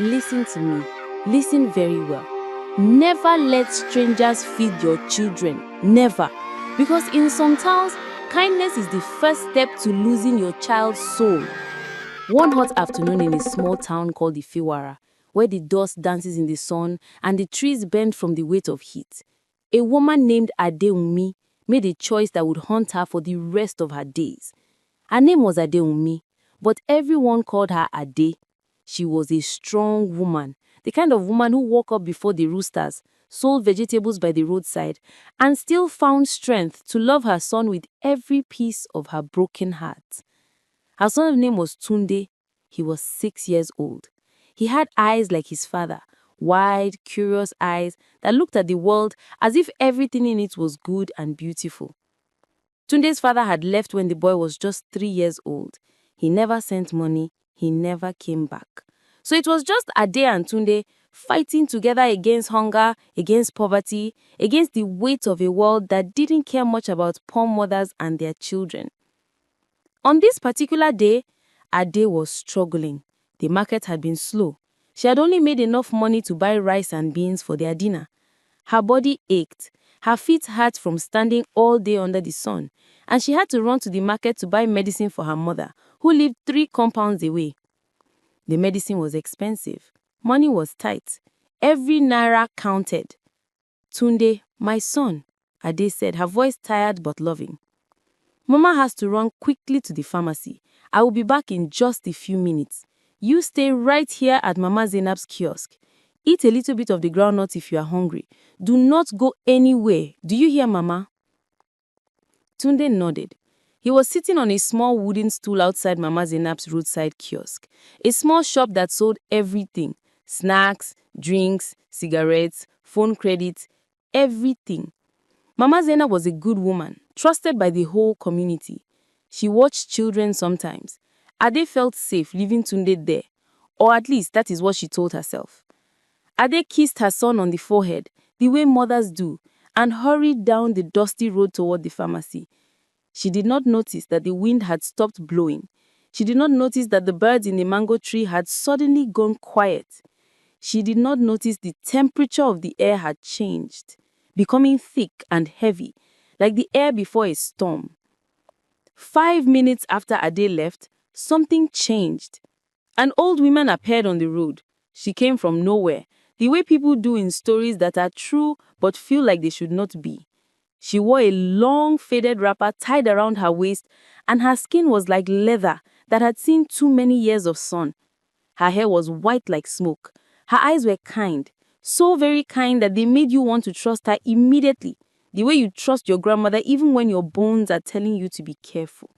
Listen to me. Listen very well. Never let strangers feed your children. Never. Because in some towns, kindness is the first step to losing your child's soul. One hot afternoon in a small town called Ifewara, where the dust dances in the sun and the trees bend from the weight of heat, a woman named Adeunmi made a choice that would haunt her for the rest of her days. Her name was Adeunmi, but everyone called her Ade. She was a strong woman, the kind of woman who woke up before the roosters, sold vegetables by the roadside, and still found strength to love her son with every piece of her broken heart. Her son's name was Tunde. He was 6 years old. He had eyes like his father, wide, curious eyes that looked at the world as if everything in it was good and beautiful. Tunde's father had left when the boy was just 3 years old. He never sent money. He never came back. So it was just Ade and Tunde fighting together against hunger, against poverty, against the weight of a world that didn't care much about poor mothers and their children. On this particular day, Ade was struggling. The market had been slow. She had only made enough money to buy rice and beans for their dinner. Her body ached. Her feet hurt from standing all day under the sun, and she had to run to the market to buy medicine for her mother, who lived 3 compounds away. The medicine was expensive. Money was tight. Every naira counted. Tunde, my son, Ade said, her voice tired but loving. Mama has to run quickly to the pharmacy. I will be back in just a few minutes. You stay right here at Mama Zainab's kiosk. Eat a little bit of the groundnut if you are hungry. Do not go anywhere. Do you hear, Mama? Tunde nodded. He was sitting on a small wooden stool outside Mama Zainab's roadside kiosk, a small shop that sold everything: snacks, drinks, cigarettes, phone credit, everything. Mama Zainab was a good woman, trusted by the whole community. She watched children sometimes. Ade felt safe leaving Tunde there, or at least that is what she told herself. Ade kissed her son on the forehead, the way mothers do, and hurried down the dusty road toward the pharmacy. She did not notice that the wind had stopped blowing. She did not notice that the birds in the mango tree had suddenly gone quiet. She did not notice the temperature of the air had changed, becoming thick and heavy, like the air before a storm. 5 minutes after Ade left, something changed. An old woman appeared on the road. She came from nowhere, the way people do in stories that are true but feel like they should not be. She wore a long, faded wrapper tied around her waist, and her skin was like leather that had seen too many years of sun. Her hair was white like smoke. Her eyes were kind, so very kind that they made you want to trust her immediately, the way you trust your grandmother even when your bones are telling you to be careful.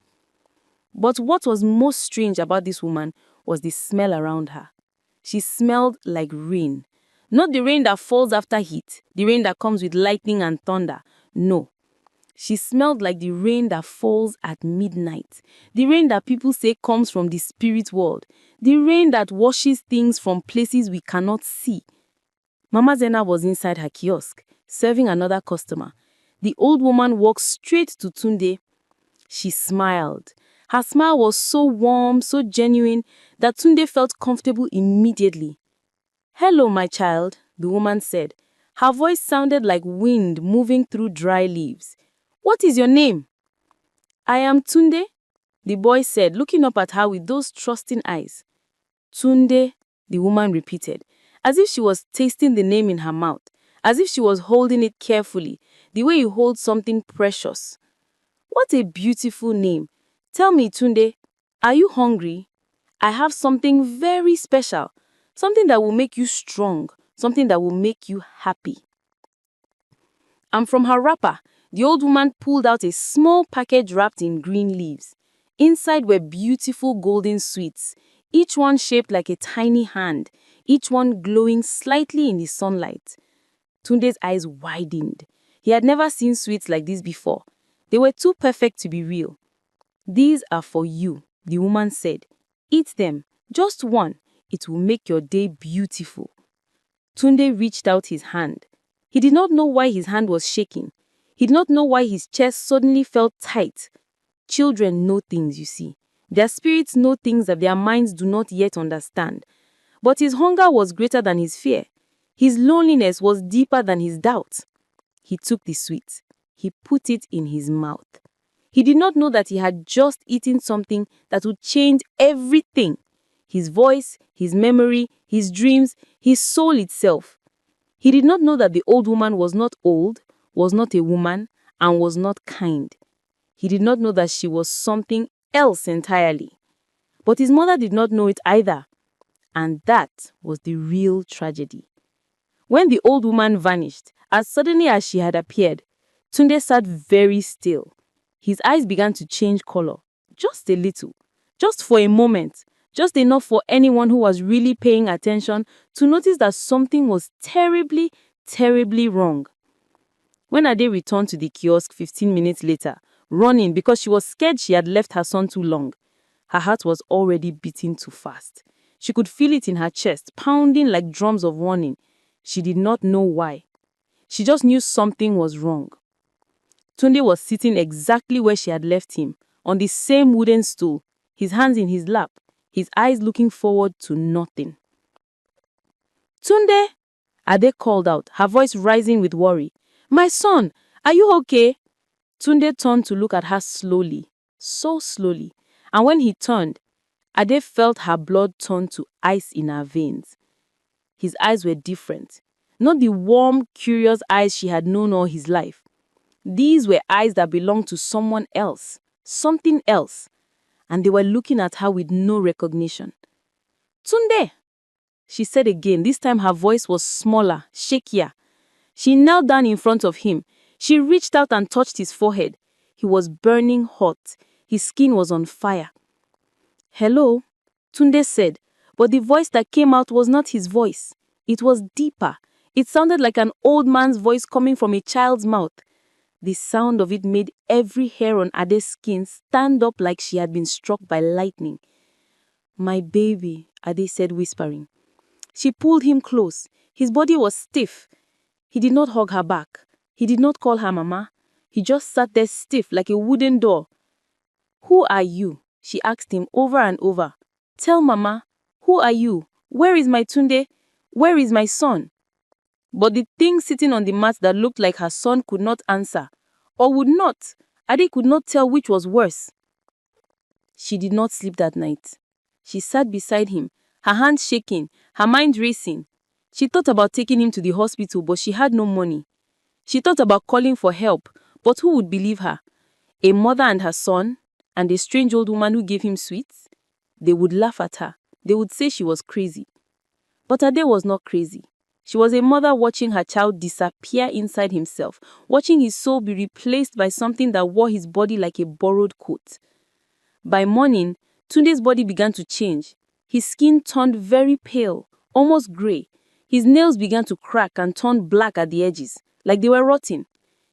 But what was most strange about this woman was the smell around her. She smelled like rain. Not the rain that falls after heat, the rain that comes with lightning and thunder. No. She smelled like the rain that falls at midnight, the rain that people say comes from the spirit world, the rain that washes things from places we cannot see. Mama Zainab was inside her kiosk, serving another customer. The old woman walked straight to Tunde. She smiled. Her smile was so warm, so genuine, that Tunde felt comfortable immediately. "Hello, my child," the woman said. Her voice sounded like wind moving through dry leaves. "What is your name?" "I am Tunde," the boy said, looking up at her with those trusting eyes. "Tunde," the woman repeated, as if she was tasting the name in her mouth, as if she was holding it carefully, the way you hold something precious. "What a beautiful name. Tell me, Tunde, are you hungry? I have something very special, something that will make you strong, something that will make you happy." And from her wrapper, the old woman pulled out a small package wrapped in green leaves. Inside were beautiful golden sweets, each one shaped like a tiny hand, each one glowing slightly in the sunlight. Tunde's eyes widened. He had never seen sweets like this before. They were too perfect to be real. "These are for you," the woman said. "Eat them, just one. It will make your day beautiful." Tunde reached out his hand. He did not know why his hand was shaking. He did not know why his chest suddenly felt tight. Children know things, you see. Their spirits know things that their minds do not yet understand. But his hunger was greater than his fear. His loneliness was deeper than his doubt. He took the sweet. He put it in his mouth. He did not know that he had just eaten something that would change everything. His voice, his memory, his dreams, his soul itself. He did not know that the old woman was not old, was not a woman, and was not kind. He did not know that she was something else entirely. But his mother did not know it either. And that was the real tragedy. When the old woman vanished, as suddenly as she had appeared, Tunde sat very still. His eyes began to change color, just a little, just for a moment, just enough for anyone who was really paying attention to notice that something was terribly, terribly wrong. When Ade returned to the kiosk 15 minutes later, running because she was scared she had left her son too long, her heart was already beating too fast. She could feel it in her chest, pounding like drums of warning. She did not know why. She just knew something was wrong. Tunde was sitting exactly where she had left him, on the same wooden stool, his hands in his lap, his eyes looking forward to nothing. "Tunde!" Ade called out, her voice rising with worry. "My son, are you okay?" Tunde turned to look at her slowly, so slowly, and when he turned, Ade felt her blood turn to ice in her veins. His eyes were different, not the warm, curious eyes she had known all his life. These were eyes that belonged to someone else, something else, and they were looking at her with no recognition. "Tunde!" she said again. This time her voice was smaller, shakier. She knelt down in front of him. She reached out and touched his forehead. He was burning hot. His skin was on fire. "Hello," Tunde said, but the voice that came out was not his voice. It was deeper. It sounded like an old man's voice coming from a child's mouth. The sound of it made every hair on Ade's skin stand up like she had been struck by lightning. "My baby," Ade said, whispering. She pulled him close. His body was stiff. He did not hug her back. He did not call her mama. He just sat there stiff like a wooden door. "Who are you?" she asked him over and over. "Tell mama. Who are you? Where is my Tunde? Where is my son?" But the thing sitting on the mat that looked like her son could not answer, or would not. Ade could not tell which was worse. She did not sleep that night. She sat beside him, her hands shaking, her mind racing. She thought about taking him to the hospital, but she had no money. She thought about calling for help, but who would believe her? A mother and her son, and a strange old woman who gave him sweets? They would laugh at her. They would say she was crazy. But Ade was not crazy. She was a mother watching her child disappear inside himself, watching his soul be replaced by something that wore his body like a borrowed coat. By morning, Tunde's body began to change. His skin turned very pale, almost grey. His nails began to crack and turn black at the edges, like they were rotting.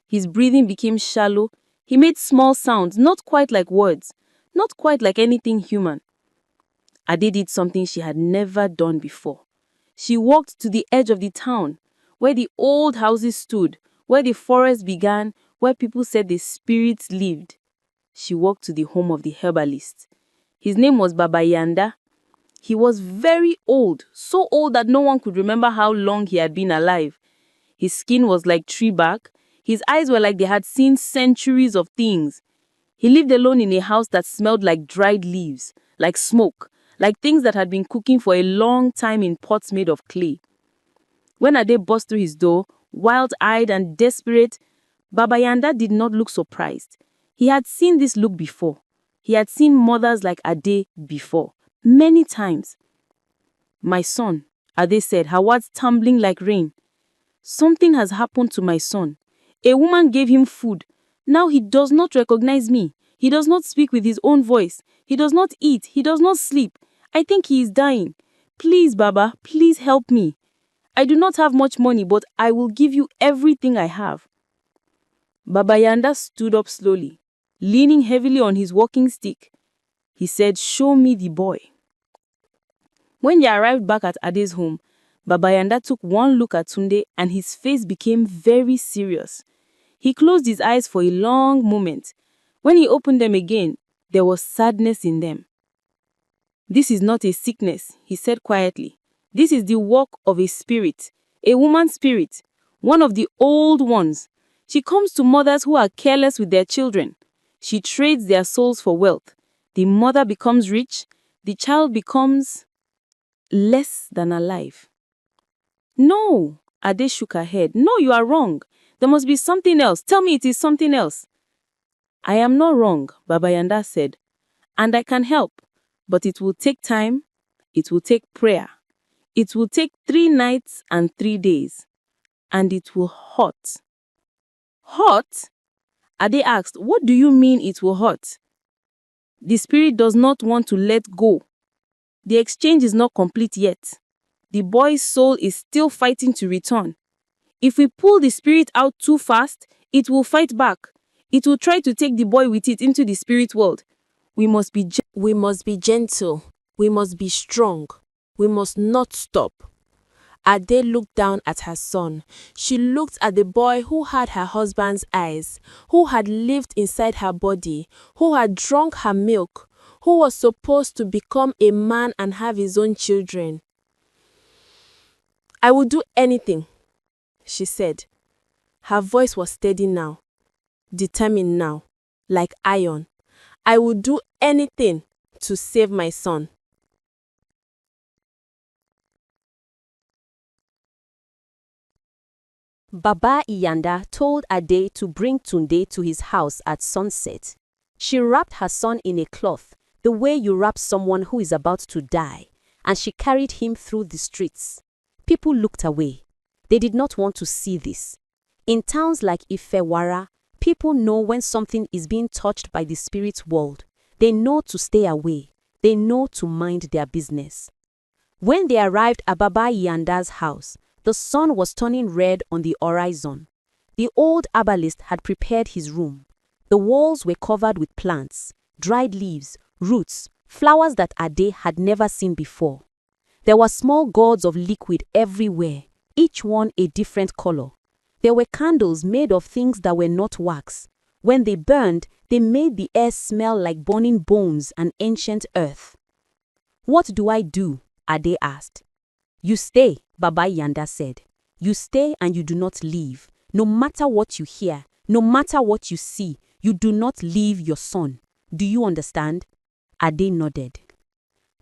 His breathing became shallow. He made small sounds, not quite like words, not quite like anything human. Ade did something she had never done before. She walked to the edge of the town, where the old houses stood, where the forest began, where people said the spirits lived. She walked to the home of the herbalist. His name was Baba Yanda. He was very old, so old that no one could remember how long he had been alive. His skin was like tree bark. His eyes were like they had seen centuries of things. He lived alone in a house that smelled like dried leaves, like smoke, like things that had been cooking for a long time in pots made of clay. When Ade burst through his door, wild-eyed and desperate, Baba Yanda did not look surprised. He had seen this look before. He had seen mothers like Ade before, many times. "My son," Ade said, her words tumbling like rain. "Something has happened to my son. A woman gave him food. Now he does not recognize me. He does not speak with his own voice. He does not eat. He does not sleep. I think he is dying. Please, Baba, please help me. I do not have much money, but I will give you everything I have." Baba Yanda stood up slowly, leaning heavily on his walking stick. He said, "Show me the boy." When they arrived back at Ade's home, Baba Yanda took one look at Tunde and his face became very serious. He closed his eyes for a long moment. When he opened them again, there was sadness in them. "This is not a sickness," he said quietly. This is the work of a spirit, a woman spirit, one of the old ones. She comes to mothers who are careless with their children. She trades their souls for wealth. The mother becomes rich. The child becomes less than alive. No, Ade shook her head. No, you are wrong. There must be something else. Tell me it is something else. I am not wrong, Baba Yanda said. And I can help. But it will take time. It will take prayer. It will take 3 nights and 3 days. And it will hurt. Hurt? Ade asked, what do you mean it will hurt? The spirit does not want to let go. The exchange is not complete yet. The boy's soul is still fighting to return. If we pull the spirit out too fast, it will fight back. It will try to take the boy with it into the spirit world. We must be gentle. We must be strong. We must not stop. Ade looked down at her son. She looked at the boy who had her husband's eyes, who had lived inside her body, who had drunk her milk, who was supposed to become a man and have his own children. I will do anything, she said. Her voice was steady now, determined now, like iron. I will do anything to save my son. Baba Iyanda told Ade to bring Tunde to his house at sunset. She wrapped her son in a cloth, the way you wrap someone who is about to die, and she carried him through the streets. People looked away. They did not want to see this. In towns like Ifewara, people know when something is being touched by the spirit world. They know to stay away. They know to mind their business. When they arrived at Baba Iyanda's house, the sun was turning red on the horizon. The old herbalist had prepared his room. The walls were covered with plants, dried leaves, roots, flowers that Ade had never seen before. There were small gourds of liquid everywhere, each one a different color. There were candles made of things that were not wax. When they burned, they made the air smell like burning bones and ancient earth. What do I do? Ade asked. You stay, Baba Iyanda said. You stay and you do not leave. No matter what you hear, no matter what you see, you do not leave your son. Do you understand? Ade nodded.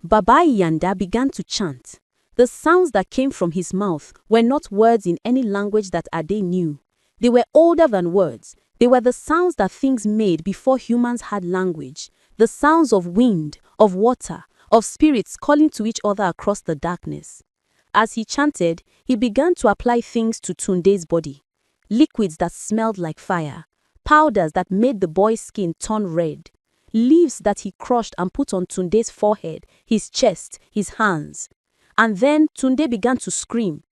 Baba Iyanda began to chant. The sounds that came from his mouth were not words in any language that Ade knew. They were older than words. They were the sounds that things made before humans had language. The sounds of wind, of water, of spirits calling to each other across the darkness. As he chanted, he began to apply things to Tunde's body. Liquids that smelled like fire, powders that made the boy's skin turn red, leaves that he crushed and put on Tunde's forehead, his chest, his hands. And then Tunde began to scream.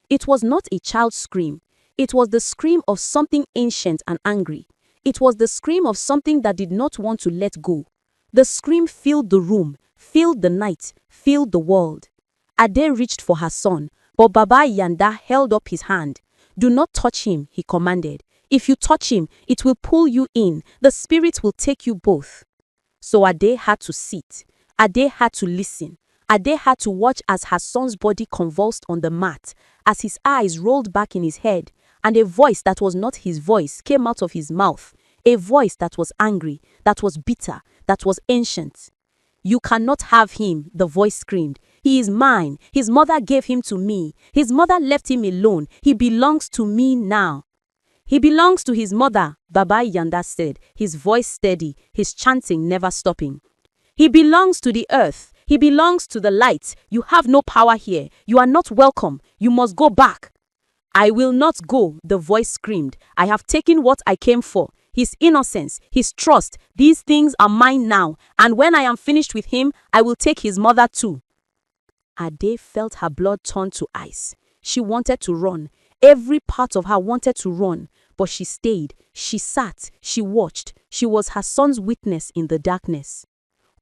It was not a child's scream. It was the scream of something ancient and angry. It was the scream of something that did not want to let go. The scream filled the room, filled the night, filled the world. Ade reached for her son, but Baba Iyanda held up his hand. Do not touch him, he commanded. If you touch him, it will pull you in. The spirit will take you both. So Ade had to sit. Ade had to listen. Ade had to watch as her son's body convulsed on the mat, as his eyes rolled back in his head, and a voice that was not his voice came out of his mouth. A voice that was angry, that was bitter, that was ancient. You cannot have him, the voice screamed. He is mine. His mother gave him to me. His mother left him alone. He belongs to me now. He belongs to his mother, Baba Iyanda said, his voice steady, his chanting never stopping. He belongs to the earth. He belongs to the light. You have no power here. You are not welcome. You must go back. I will not go, the voice screamed. I have taken what I came for. His innocence, his trust, these things are mine now. And when I am finished with him, I will take his mother too. Ade felt her blood turn to ice. She wanted to run. Every part of her wanted to run. But she stayed. She sat. She watched. She was her son's witness in the darkness.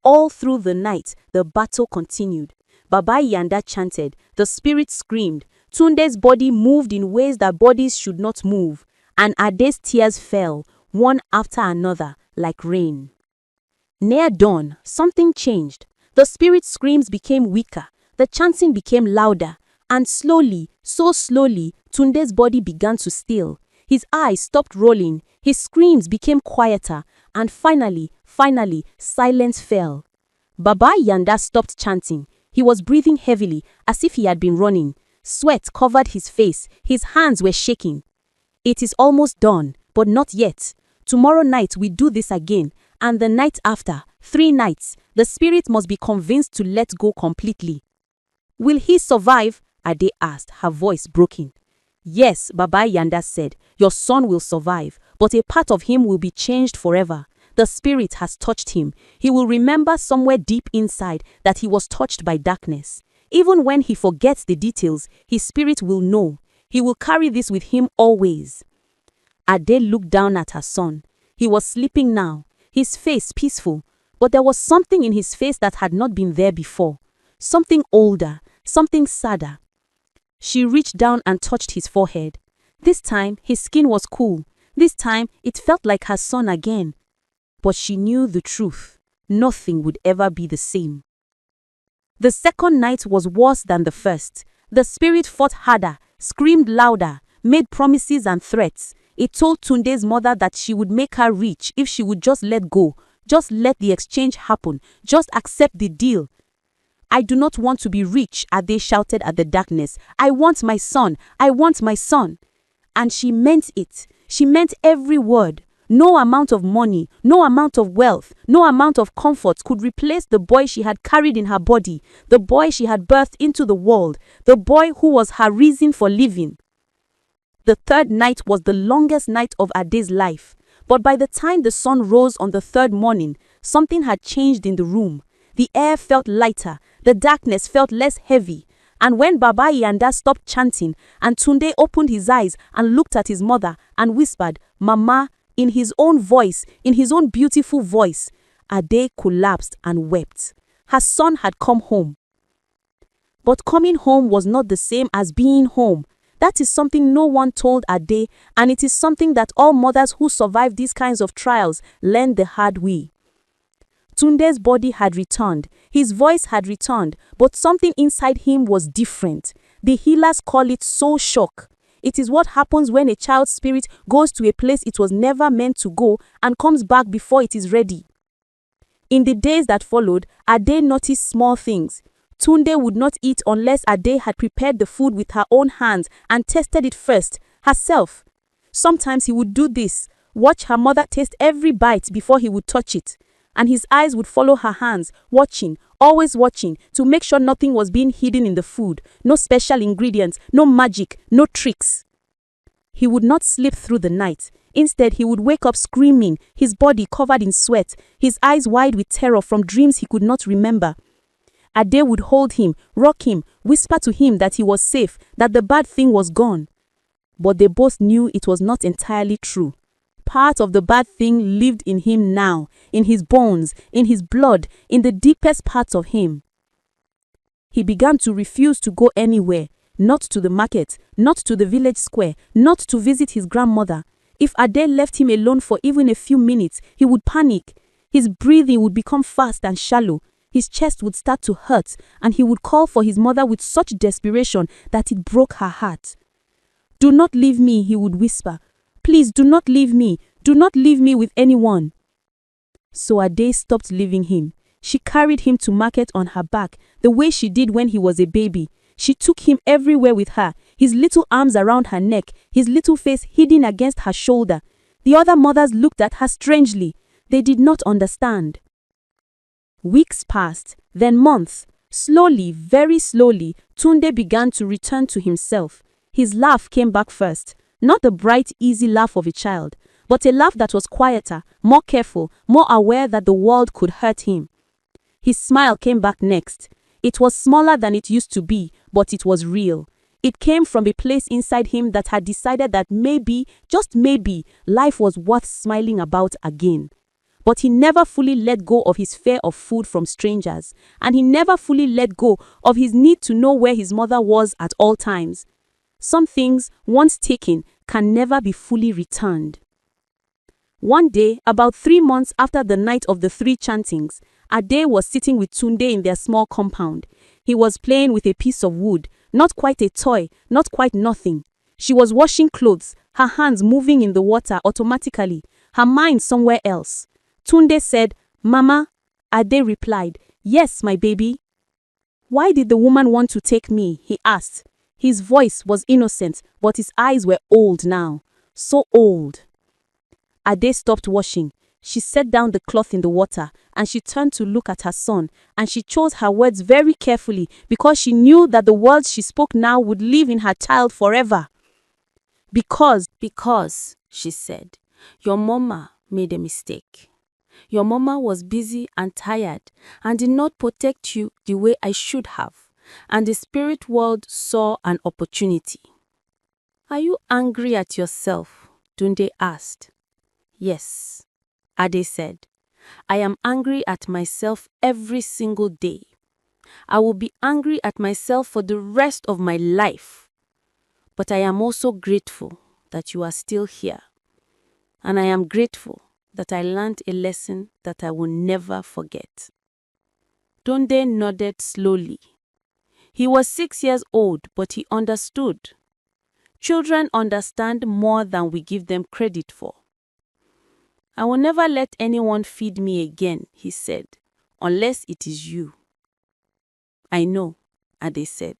All through the night, the battle continued. Baba Iyanda chanted. The spirit screamed. Tunde's body moved in ways that bodies should not move. And Ade's tears fell, one after another, like rain. Near dawn, something changed. The spirit screams became weaker. The chanting became louder, and slowly, so slowly, Tunde's body began to still. His eyes stopped rolling, his screams became quieter, and finally, silence fell. Baba Yanda stopped chanting. He was breathing heavily, as if he had been running. Sweat covered his face, his hands were shaking. It is almost done, but not yet. Tomorrow night we do this again, and the night after, 3 nights, the spirit must be convinced to let go completely. Will he survive? Ade asked, her voice broken. Yes, Baba Yanda said, your son will survive, but a part of him will be changed forever. The spirit has touched him. He will remember somewhere deep inside that he was touched by darkness. Even when he forgets the details, his spirit will know. He will carry this with him always. Ade looked down at her son. He was sleeping now, his face peaceful, but there was something in his face that had not been there before. Something older, something sadder. She reached down and touched his forehead. This time, his skin was cool. This time, it felt like her son again. But she knew the truth. Nothing would ever be the same. The second night was worse than the first. The spirit fought harder, screamed louder, made promises and threats. It told Tunde's mother that she would make her rich if she would just let go, just let the exchange happen, just accept the deal. I do not want to be rich, Ade shouted at the darkness. I want my son. I want my son. And she meant it. She meant every word. No amount of money, no amount of wealth, no amount of comfort could replace the boy she had carried in her body, the boy she had birthed into the world, the boy who was her reason for living. The third night was the longest night of Ade's life. But by the time the sun rose on the third morning, something had changed in the room. The air felt lighter, the darkness felt less heavy. And when Baba Yanda stopped chanting and Tunde opened his eyes and looked at his mother and whispered, Mama, in his own voice, in his own beautiful voice, Ade collapsed and wept. Her son had come home. But coming home was not the same as being home. That is something no one told Ade, and it is something that all mothers who survive these kinds of trials learn the hard way. Tunde's body had returned, his voice had returned, but something inside him was different. The healers call it soul shock. It is what happens when a child's spirit goes to a place it was never meant to go and comes back before it is ready. In the days that followed, Ade noticed small things. Tunde would not eat unless Ade had prepared the food with her own hands and tasted it first, herself. Sometimes he would do this, watch her mother taste every bite before he would touch it. And his eyes would follow her hands, watching, always watching, to make sure nothing was being hidden in the food, no special ingredients, no magic, no tricks. He would not sleep through the night. Instead, he would wake up screaming, his body covered in sweat, his eyes wide with terror from dreams he could not remember. Ade would hold him, rock him, whisper to him that he was safe, that the bad thing was gone. But they both knew it was not entirely true. Part of the bad thing lived in him now, in his bones, in his blood, in the deepest parts of him. He began to refuse to go anywhere, not to the market, not to the village square, not to visit his grandmother. If Ade left him alone for even a few minutes, he would panic. His breathing would become fast and shallow. His chest would start to hurt, and he would call for his mother with such desperation that it broke her heart. Do not leave me, he would whisper. Please do not leave me. Do not leave me with anyone. So Ade stopped leaving him. She carried him to market on her back, the way she did when he was a baby. She took him everywhere with her, his little arms around her neck, his little face hidden against her shoulder. The other mothers looked at her strangely. They did not understand. Weeks passed, then months. Slowly, very slowly, Tunde began to return to himself. His laugh came back first. Not the bright, easy laugh of a child, but a laugh that was quieter, more careful, more aware that the world could hurt him. His smile came back next. It was smaller than it used to be, but it was real. It came from a place inside him that had decided that maybe, just maybe, life was worth smiling about again. But he never fully let go of his fear of food from strangers, and he never fully let go of his need to know where his mother was at all times. Some things, once taken, can never be fully returned. One day, about 3 months after the night of the 3 chantings, Ade was sitting with Tunde in their small compound. He was playing with a piece of wood, not quite a toy, not quite nothing. She was washing clothes, her hands moving in the water automatically, her mind somewhere else. Tunde said, "Mama." Ade replied, "Yes, my baby." "Why did the woman want to take me?" he asked. His voice was innocent, but his eyes were old now. So old. Ade stopped washing. She set down the cloth in the water, and she turned to look at her son, and she chose her words very carefully because she knew that the words she spoke now would live in her child forever. Because, she said, your mama made a mistake. Your mama was busy and tired and did not protect you the way I should have, and the spirit world saw an opportunity. Are you angry at yourself? Tunde asked. Yes, Ade said. I am angry at myself every single day. I will be angry at myself for the rest of my life. But I am also grateful that you are still here. And I am grateful that I learned a lesson that I will never forget. Tunde nodded slowly. He was 6 years old, but he understood. Children understand more than we give them credit for. I will never let anyone feed me again, he said, unless it is you. I know, Ade said.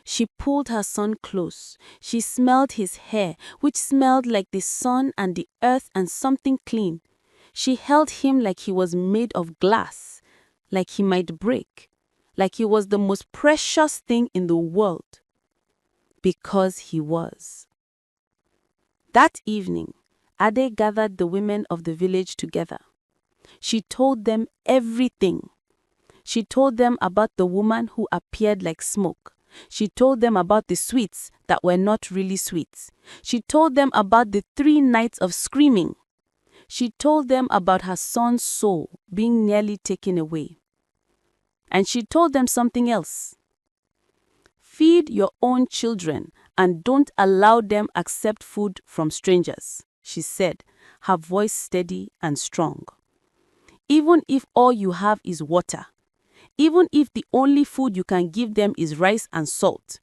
She pulled her son close. She smelled his hair, which smelled like the sun and the earth and something clean. She held him like he was made of glass, like he might break, like he was the most precious thing in the world. Because he was. That evening, Ade gathered the women of the village together. She told them everything. She told them about the woman who appeared like smoke. She told them about the sweets that were not really sweets. She told them about the 3 nights of screaming. She told them about her son's soul being nearly taken away. And she told them something else. Feed your own children and don't allow them accept food from strangers, she said, her voice steady and strong. Even if all you have is water, even if the only food you can give them is rice and salt,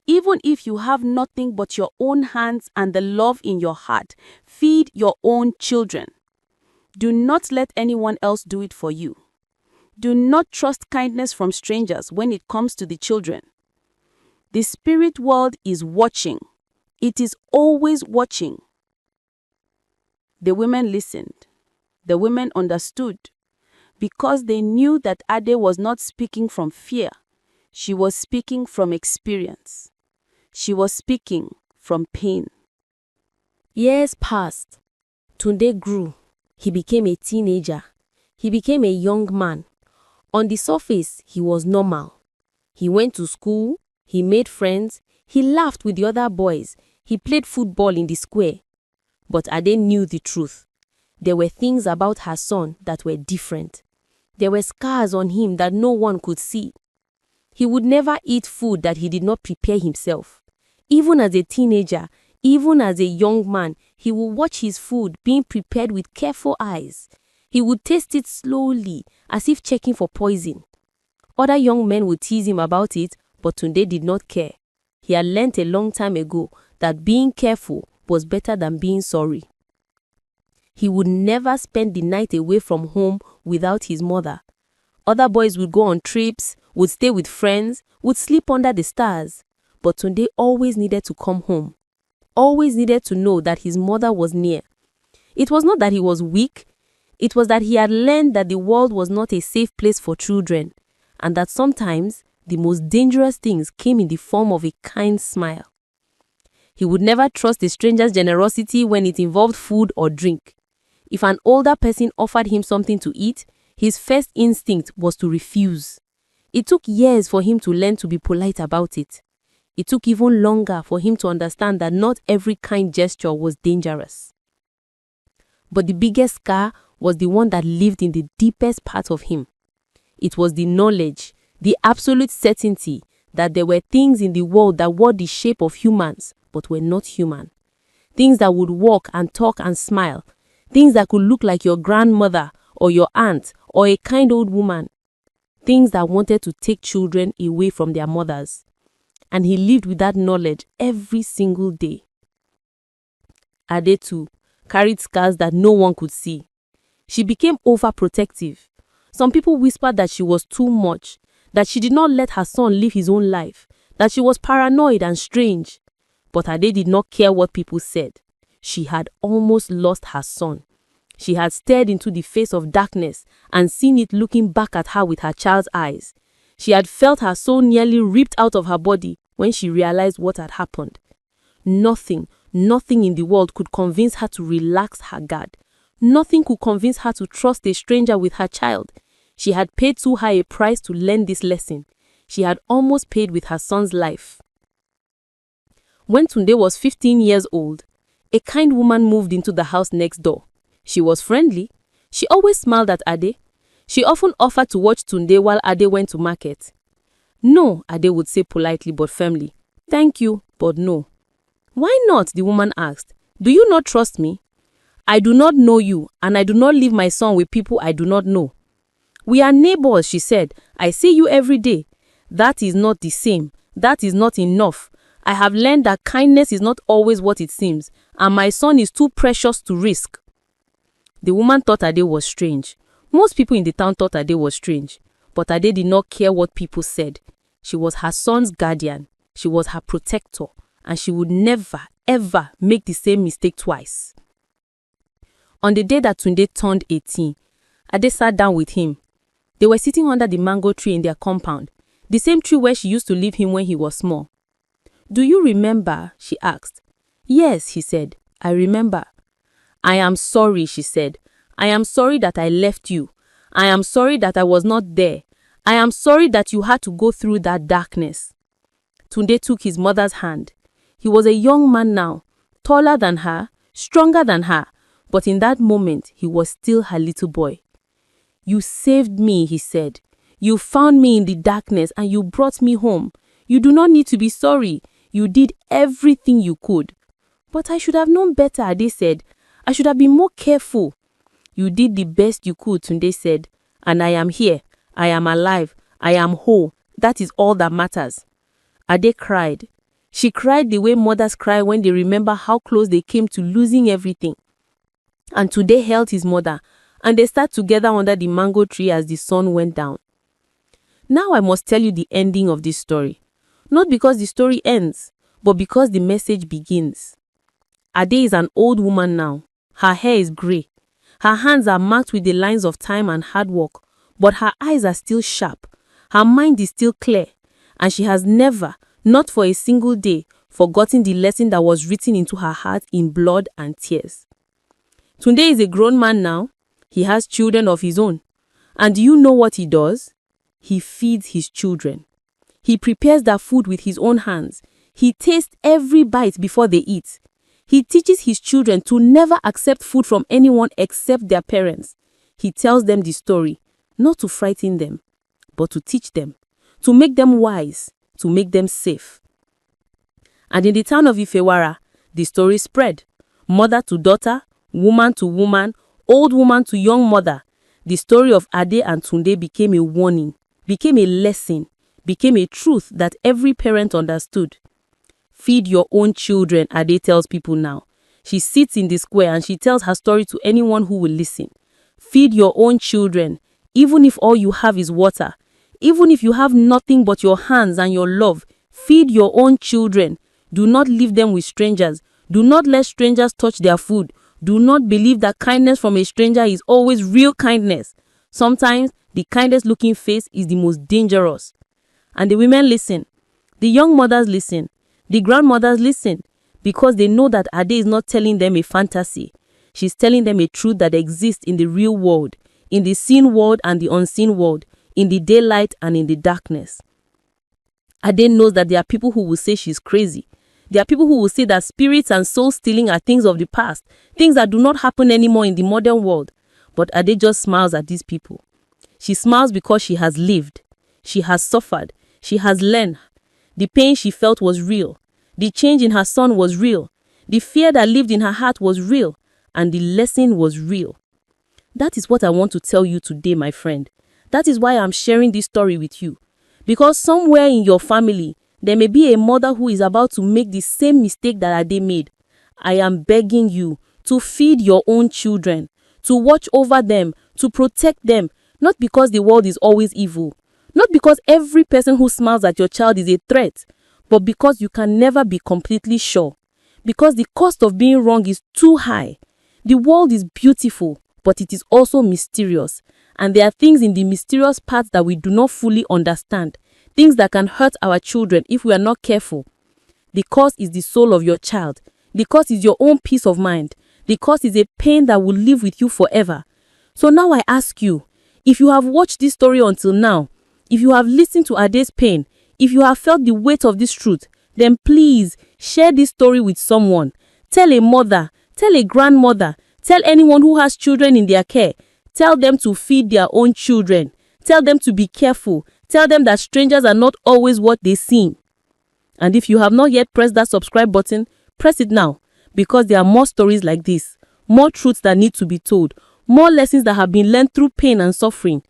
even if you have nothing but your own hands and the love in your heart, feed your own children. Do not let anyone else do it for you. Do not trust kindness from strangers when it comes to the children. The spirit world is watching. It is always watching. The women listened. The women understood. Because they knew that Ade was not speaking from fear. She was speaking from experience. She was speaking from pain. Years passed. Tunde grew. He became a teenager. He became a young man. On the surface, he was normal. He went to school. He made friends. He laughed with the other boys. He played football in the square. But Ade knew the truth. There were things about her son that were different. There were scars on him that no one could see. He would never eat food that he did not prepare himself. Even as a teenager, even as a young man, he would watch his food being prepared with careful eyes. He would taste it slowly, as if checking for poison. Other young men would tease him about it, but Tunde did not care. He had learnt a long time ago that being careful was better than being sorry. He would never spend the night away from home without his mother. Other boys would go on trips, would stay with friends, would sleep under the stars. But Tunde always needed to come home. Always needed to know that his mother was near. It was not that he was weak. It was that he had learned that the world was not a safe place for children, and that sometimes the most dangerous things came in the form of a kind smile. He would never trust a stranger's generosity when it involved food or drink. If an older person offered him something to eat, his first instinct was to refuse. It took years for him to learn to be polite about it. It took even longer for him to understand that not every kind gesture was dangerous. But the biggest scar was the one that lived in the deepest part of him. It was the knowledge, the absolute certainty that there were things in the world that wore the shape of humans but were not human. Things that would walk and talk and smile. Things that could look like your grandmother or your aunt or a kind old woman. things that wanted to take children away from their mothers. And he lived with that knowledge every single day. Ade too carried scars that no one could see. She became overprotective. Some people whispered that she was too much, that she did not let her son live his own life, that she was paranoid and strange. But Ade did not care what people said. She had almost lost her son. She had stared into the face of darkness and seen it looking back at her with her child's eyes. She had felt her soul nearly ripped out of her body when she realized what had happened. Nothing in the world could convince her to relax her guard. Nothing could convince her to trust a stranger with her child. She had paid too high a price to learn this lesson. She had almost paid with her son's life. When Tunde was 15 years old, a kind woman moved into the house next door. She was friendly. She always smiled at Ade. She often offered to watch Tunde while Ade went to market. No, Ade would say politely but firmly. Thank you, but no. Why not? The woman asked. Do you not trust me? I do not know you, and I do not leave my son with people I do not know. We are neighbors, she said. I see you every day. That is not the same. That is not enough. I have learned that kindness is not always what it seems, and my son is too precious to risk. The woman thought Ade was strange. Most people in the town thought Ade was strange, but Ade did not care what people said. She was her son's guardian. She was her protector, and she would never, ever make the same mistake twice. On the day that Tunde turned 18, Ade sat down with him. They were sitting under the mango tree in their compound, the same tree where she used to leave him when he was small. Do you remember? She asked. Yes, he said. I remember. I am sorry, she said. I am sorry that I left you. I am sorry that I was not there. I am sorry that you had to go through that darkness. Tunde took his mother's hand. He was a young man now, taller than her, stronger than her, but in that moment, he was still her little boy. You saved me, he said. You found me in the darkness and you brought me home. You do not need to be sorry. You did everything you could. But I should have known better, Ade said. I should have been more careful. You did the best you could, Tunde said. And I am here. I am alive. I am whole. That is all that matters. Ade cried. She cried the way mothers cry when they remember how close they came to losing everything. And Tunde held his mother, and they sat together under the mango tree as the sun went down. Now I must tell you the ending of this story. Not because the story ends, but because the message begins. Ade is an old woman now. Her hair is grey. Her hands are marked with the lines of time and hard work, but her eyes are still sharp. Her mind is still clear, and she has never, not for a single day, forgotten the lesson that was written into her heart in blood and tears. Tunde is a grown man now. He has children of his own. And do you know what he does? He feeds his children. He prepares their food with his own hands. He tastes every bite before they eat. He teaches his children to never accept food from anyone except their parents. He tells them the story, not to frighten them, but to teach them, to make them wise, to make them safe. And in the town of Ifewara, the story spread. Mother to daughter, woman to woman, old woman to young mother. The story of Ade and Tunde became a warning, became a lesson, became a truth that every parent understood. Feed your own children, Ade tells people now. She sits in the square and she tells her story to anyone who will listen. Feed your own children, even if all you have is water. Even if you have nothing but your hands and your love, feed your own children. Do not leave them with strangers. Do not let strangers touch their food. Do not believe that kindness from a stranger is always real kindness. Sometimes the kindest looking face is the most dangerous. And the women listen. The young mothers listen. The grandmothers listen. Because they know that Ade is not telling them a fantasy. She's telling them a truth that exists in the real world, in the seen world and the unseen world, in the daylight and in the darkness. Ade knows that there are people who will say she's crazy. There are people who will say that spirits and soul stealing are things of the past, things that do not happen anymore in the modern world. But Ade just smiles at these people. She smiles because she has lived. She has suffered. She has learned. The pain she felt was real. The change in her son was real. The fear that lived in her heart was real. And the lesson was real. That is what I want to tell you today, my friend. That is why I'm sharing this story with you. Because somewhere in your family, there may be a mother who is about to make the same mistake that Ade made. I am begging you to feed your own children, to watch over them, to protect them, not because the world is always evil, not because every person who smiles at your child is a threat, but because you can never be completely sure. Because the cost of being wrong is too high. The world is beautiful, but it is also mysterious. And there are things in the mysterious parts that we do not fully understand. Things that can hurt our children if we are not careful. The cost is the soul of your child. The cost is your own peace of mind. The cost is a pain that will live with you forever. So now I ask you, if you have watched this story until now, if you have listened to Ade's pain, if you have felt the weight of this truth, then please share this story with someone. Tell a mother, tell a grandmother, tell anyone who has children in their care. Tell them to feed their own children. Tell them to be careful. Tell them that strangers are not always what they seem. And if you have not yet pressed that subscribe button, press it now, because there are more stories like this, more truths that need to be told, more lessons that have been learned through pain and suffering,